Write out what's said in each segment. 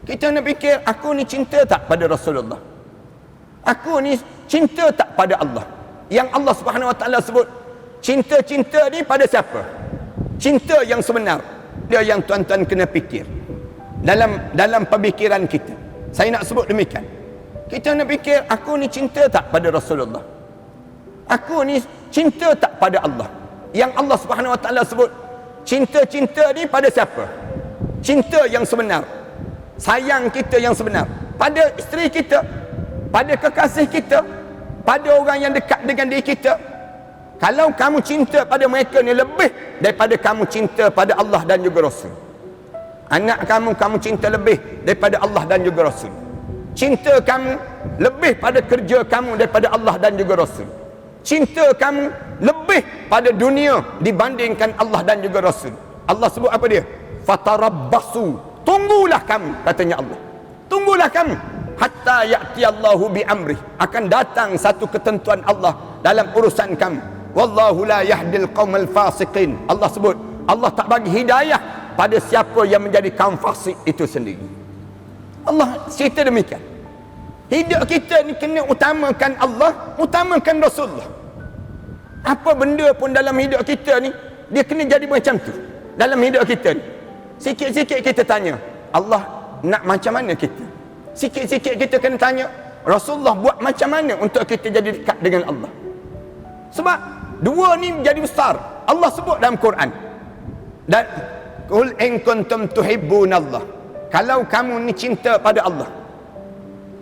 Kita nak fikir, aku ni cinta tak pada Rasulullah? Aku ni cinta tak pada Allah? Yang Allah Subhanahu Wa Taala sebut, cinta-cinta ni pada siapa? Cinta yang sebenar. Dia yang tuan-tuan kena fikir. Dalam pemikiran kita. Saya nak sebut demikian. Kita nak fikir, aku ni cinta tak pada Rasulullah? Aku ni cinta tak pada Allah? Yang Allah Subhanahu Wa Taala sebut, cinta-cinta ni pada siapa? Cinta yang sebenar. Sayang kita yang sebenar pada isteri kita, pada kekasih kita, pada orang yang dekat dengan diri kita. Kalau kamu cinta pada mereka ni lebih daripada kamu cinta pada Allah dan juga Rasul. Anak kamu cinta lebih daripada Allah dan juga Rasul. Cinta kamu lebih pada kerja kamu daripada Allah dan juga Rasul. Cinta kamu lebih pada dunia dibandingkan Allah dan juga Rasul. Allah sebut apa dia? Fatarabbasu, tunggulah kamu, katanya Allah. Tunggulah kamu hatta ya'ti Allahu bi amri, akan datang satu ketentuan Allah dalam urusan kamu. Wallahu la yahdil qaumal fasiqin. Allah sebut, Allah tak bagi hidayah pada siapa yang menjadi kaum fasik itu sendiri. Allah cerita demikian. Hidup kita ni kena utamakan Allah, utamakan Rasulullah. Apa benda pun dalam hidup kita ni, dia kena jadi macam tu. Dalam hidup kita ni, sikit-sikit kita tanya, Allah nak macam mana kita? Sikit-sikit kita kena tanya, Rasulullah buat macam mana untuk kita jadi dekat dengan Allah? Sebab dua ni jadi besar. Allah sebut dalam Quran. Dan qul in kuntum tuhibbunallah, kalau kamu ni cinta pada Allah,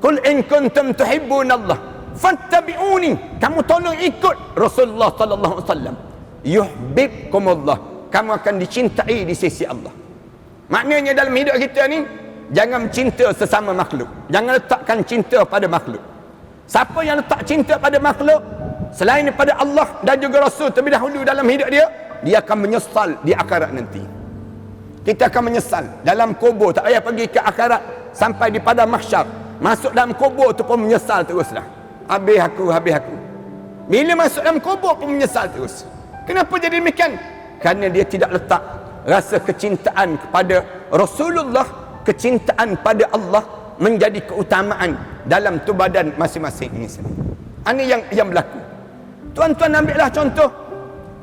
qul in kuntum tuhibbunallah fattabi'uni, kamu tolong ikut Rasulullah sallallahu alaihi wasallam, yuhibbukumullah, kamu akan dicintai di sisi Allah. Maknanya dalam hidup kita ni, jangan cinta sesama makhluk. Jangan letakkan cinta pada makhluk. Siapa yang letak cinta pada makhluk selain daripada Allah dan juga Rasul terlebih dahulu dalam hidup dia, dia akan menyesal di akhirat nanti. Kita akan menyesal dalam kubur, tak payah pergi ke akhirat, sampai di padang mahsyar, masuk dalam kubur tu pun menyesal teruslah. Habis aku. Bila masuk dalam kubur pun menyesal terus. Kenapa jadi demikian? Kerana dia tidak letak rasa kecintaan kepada Rasulullah, kecintaan pada Allah menjadi keutamaan dalam tubadan masing-masing ini sendiri. Ini yang berlaku. Tuan-tuan ambillah contoh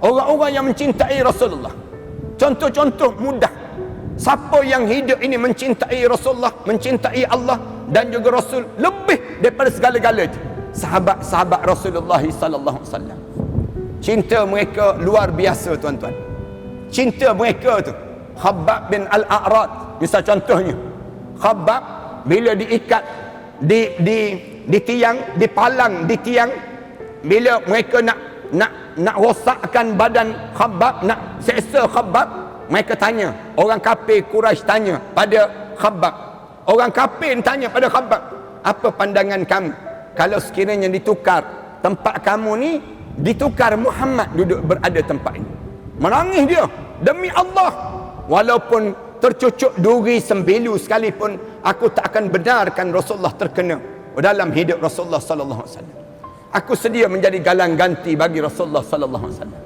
orang-orang yang mencintai Rasulullah. Contoh-contoh mudah. Siapa yang hidup ini mencintai Rasulullah, mencintai Allah dan juga Rasul lebih daripada segala-galanya? Sahabat-sahabat Rasulullah sallallahu alaihi wasallam. Cinta mereka luar biasa, tuan-tuan. Cinta mereka tu, Khabbab bin Al-A'rad misal contohnya. Khabbab bila diikat di tiang, dipalang di tiang, bila mereka nak rosakkan badan Khabbab, nak seksa Khabbab, mereka tanya, orang kafir Quraisy tanya pada Khabbab, orang kafir tanya pada Khabbab, apa pandangan kamu kalau sekiranya ditukar tempat kamu ni, ditukar Muhammad duduk berada tempat ini? Menangis dia, demi Allah, walaupun tercucuk duri sembilu sekalipun, aku tak akan benarkan Rasulullah terkena dalam hidup Rasulullah sallallahu alaihi wasallam. Aku sedia menjadi galang ganti bagi Rasulullah sallallahu alaihi wasallam.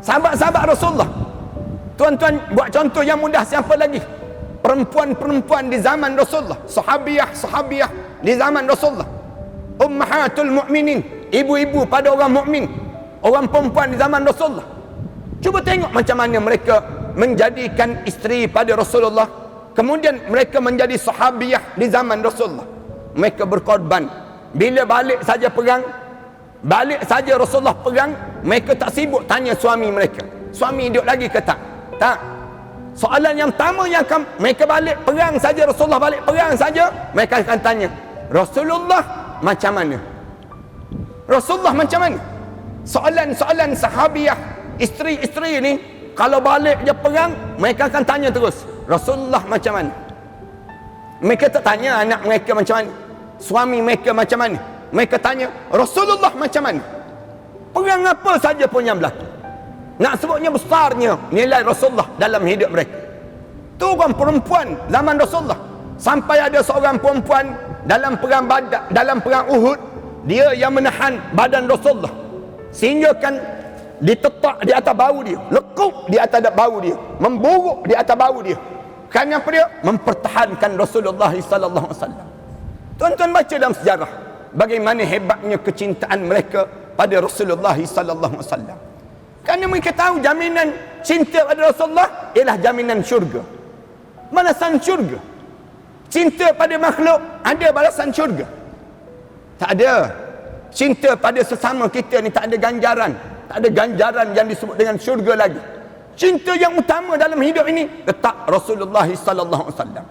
Sahabat-sahabat Rasulullah. Tuan-tuan buat contoh yang mudah, siapa lagi? Perempuan-perempuan di zaman Rasulullah, sahabiah di zaman Rasulullah, ummahatul mukminin, ibu-ibu pada orang mukmin, orang perempuan di zaman Rasulullah. Cuba tengok macam mana mereka menjadikan isteri pada Rasulullah, kemudian mereka menjadi sahabiah di zaman Rasulullah. Mereka berkorban. Bila balik saja perang, balik saja Rasulullah perang, mereka tak sibuk tanya suami mereka, suami hidup lagi ke tak? Tak. Soalan yang pertama yang akan mereka balik perang saja, Rasulullah balik perang saja, mereka akan tanya, Rasulullah macam mana? Rasulullah macam mana? Soalan-soalan sahabiah, isteri-isteri ni, kalau balik je perang, mereka akan tanya terus, Rasulullah macam mana? Mereka tak tanya anak mereka macam mana, suami mereka macam mana. Mereka tanya, Rasulullah macam mana? Perang apa saja pun yang berlaku. Nak sebutnya besarnya nilai Rasulullah dalam hidup mereka. Tu orang perempuan zaman Rasulullah. Sampai ada seorang perempuan dalam perang Badar, dalam perang Uhud, dia yang menahan badan Rasulullah, sehingga kan ditetak di atas bahu dia, lekuk di atas bahu dia, memburuk di atas bahu dia. Kerana apa dia? Mempertahankan Rasulullah sallallahu alaihi wasallam. Tuan-tuan baca dalam sejarah bagaimana hebatnya kecintaan mereka pada Rasulullah sallallahu alaihi wasallam. Kerana mereka tahu jaminan cinta pada Rasulullah ialah jaminan syurga. Balasan syurga. Cinta pada makhluk ada balasan syurga? Tak ada. Cinta pada sesama kita ni tak ada ganjaran. Tak ada ganjaran yang disebut dengan syurga lagi. Cinta yang utama dalam hidup ini tetap Rasulullah sallallahu alaihi wasallam.